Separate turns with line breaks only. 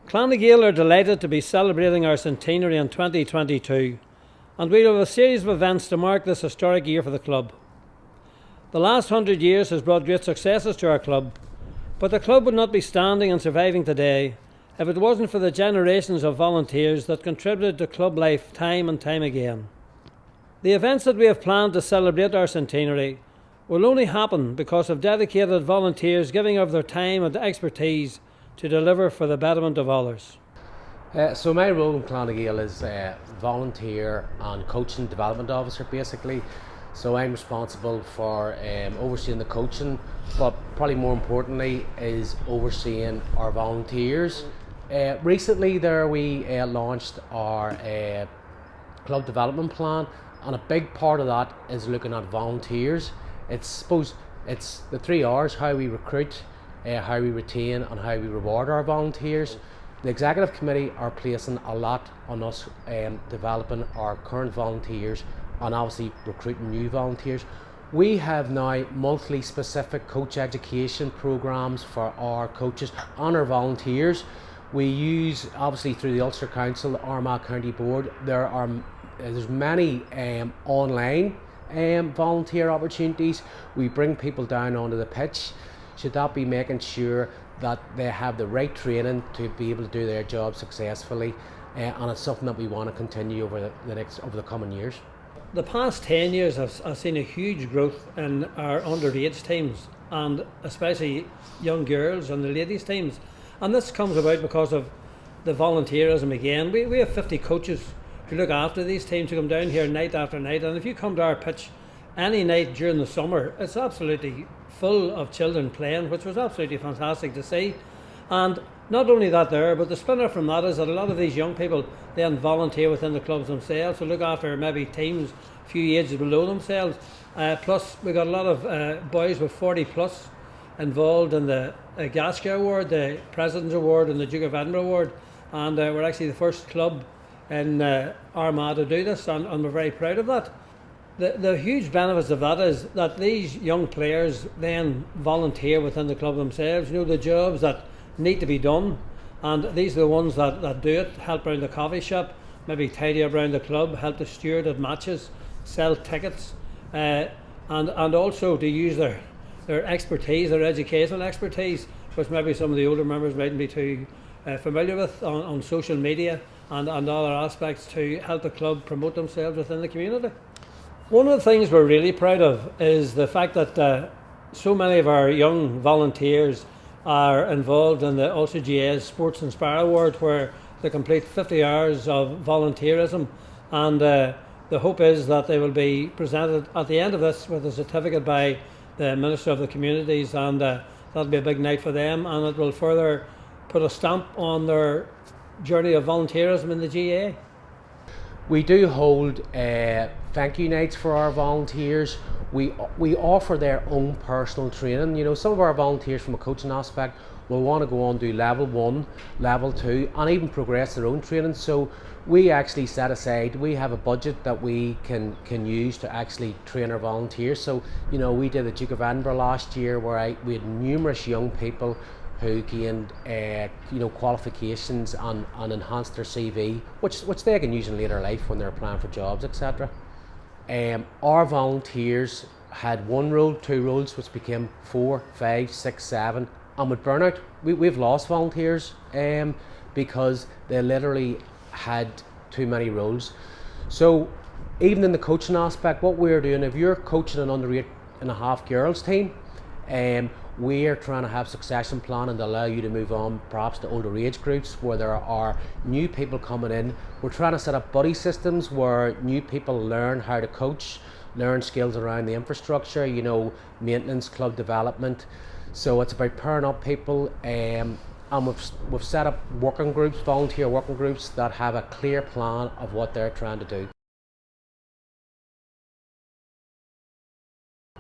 Clan Gael are delighted to be celebrating our centenary in 2022, and we have a series of events to mark this historic year for the club. The last 100 years has brought great successes to our club, but the club would not be standing and surviving today if it wasn't for the generations of volunteers that contributed to club life time and time again. The events that we have planned to celebrate our centenary will only happen because of dedicated volunteers giving of their time and expertise to deliver for the betterment of others.
So my role in Clan Gael is volunteer and coaching development officer basically. So I'm responsible for overseeing the coaching, but probably more importantly is overseeing our volunteers. Recently there we launched our club development plan, and a big part of that is looking at volunteers. It's the 3 R's: how we recruit, how we retain and how we reward our volunteers. The executive committee are placing a lot on us developing our current volunteers and obviously recruiting new volunteers. We have now monthly specific coach education programs for our coaches and our volunteers. We use, obviously through the Ulster Council, the Armagh County Board, there's many online volunteer opportunities. We bring people down onto the pitch. Should that be making sure that they have the right training to be able to do their job successfully, and it's something that we want to continue over the coming years.
The past 10 years have seen a huge growth in our underage teams, and especially young girls and the ladies teams, and this comes about because of the volunteerism again. We have 50 coaches who look after these teams, who come down here night after night, and if you come to our pitch any night during the summer, it's absolutely full of children playing, which was absolutely fantastic to see. And not only that there, but the spinner from that is that a lot of these young people then volunteer within the clubs themselves to look after maybe teams a few ages below themselves. Plus we got a lot of boys with 40 plus involved in the Gaska Award, the President's Award and the Duke of Edinburgh Award, and we're actually the first club in Armagh to do this, and we're very proud of that. The huge benefits of that is that these young players then volunteer within the club themselves, the jobs that need to be done, and these are the ones that do it: help around the coffee shop, maybe tidy up around the club, help the steward at matches, sell tickets, and also to use their expertise, their educational expertise, which maybe some of the older members mightn't be too familiar with, on social media and other aspects, to help the club promote themselves within the community. One of the things we're really proud of is the fact that so many of our young volunteers are involved in the Ulster GAA Sports Inspire Award, where they complete 50 hours of volunteerism, and the hope is that they will be presented at the end of this with a certificate by the Minister of the Communities, and that'll be a big night for them, and it will further put a stamp on their journey of volunteerism in the GAA.
We do hold thank you nights for our volunteers. We offer their own personal training. Some of our volunteers from a coaching aspect will want to go on to level 1, level 2, and even progress their own training. So we actually set aside, we have a budget that we can use to actually train our volunteers. So we did the Duke of Edinburgh last year, where we had numerous young people who gained qualifications and enhanced their CV, which they can use in later life when they're applying for jobs, etc. Our volunteers had 1 role, 2 roles, which became 4, 5, 6, 7, and with burnout we've lost volunteers because they literally had too many roles. So even in the coaching aspect, what we're doing, if you're coaching an under 8.5 girls team, we're trying to have succession planning to allow you to move on perhaps to older age groups where there are new people coming in. We're trying to set up buddy systems where new people learn how to coach, learn skills around the infrastructure, maintenance, club development. So it's about pairing up people, and we've set up working groups, volunteer working groups, that have a clear plan of what they're trying to do.